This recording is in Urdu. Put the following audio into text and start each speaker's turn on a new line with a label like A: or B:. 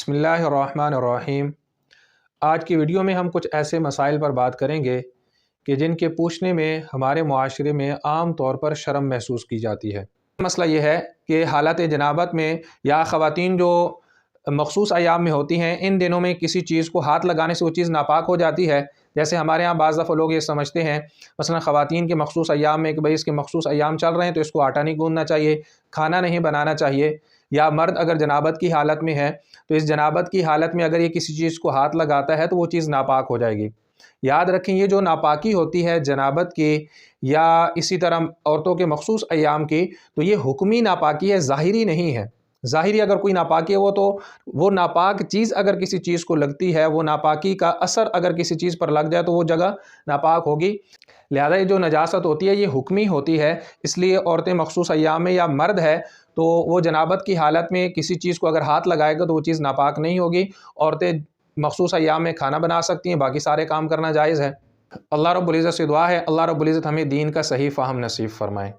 A: بسم اللہ الرحمن الرحیم۔ آج کی ویڈیو میں ہم کچھ ایسے مسائل پر بات کریں گے کہ جن کے پوچھنے میں ہمارے معاشرے میں عام طور پر شرم محسوس کی جاتی ہے۔ مسئلہ یہ ہے کہ حالت جنابت میں یا خواتین جو مخصوص ایام میں ہوتی ہیں، ان دنوں میں کسی چیز کو ہاتھ لگانے سے وہ چیز ناپاک ہو جاتی ہے۔ جیسے ہمارے ہاں بعض دفعہ لوگ یہ سمجھتے ہیں مثلا خواتین کے مخصوص ایام میں کہ بھئی اس کے مخصوص ایام چل رہے ہیں تو اس کو آٹا نہیں گوندنا چاہیے، کھانا نہیں بنانا چاہیے، یا مرد اگر جنابت کی حالت میں ہے تو اس جنابت کی حالت میں اگر یہ کسی چیز کو ہاتھ لگاتا ہے تو وہ چیز ناپاک ہو جائے گی۔ یاد رکھیں یہ جو ناپاکی ہوتی ہے جنابت کی یا اسی طرح عورتوں کے مخصوص ایام کی، تو یہ حکمی ناپاکی ہے، ظاہری نہیں ہے۔ ظاہری اگر کوئی ناپاکی ہے وہ ناپاک چیز اگر کسی چیز کو لگتی ہے، وہ ناپاکی کا اثر اگر کسی چیز پر لگ جائے تو وہ جگہ ناپاک ہوگی۔ لہذا یہ جو نجاست ہوتی ہے یہ حکمی ہوتی ہے، اس لیے عورتیں مخصوص ایام میں یا مرد ہے تو وہ جنابت کی حالت میں کسی چیز کو اگر ہاتھ لگائے گا تو وہ چیز ناپاک نہیں ہوگی۔ عورتیں مخصوص ایام میں کھانا بنا سکتی ہیں، باقی سارے کام کرنا جائز ہے۔ اللہ رب العزت سے دعا ہے اللہ رب العزت ہمیں دین کا صحیح فہم نصیب فرمائے۔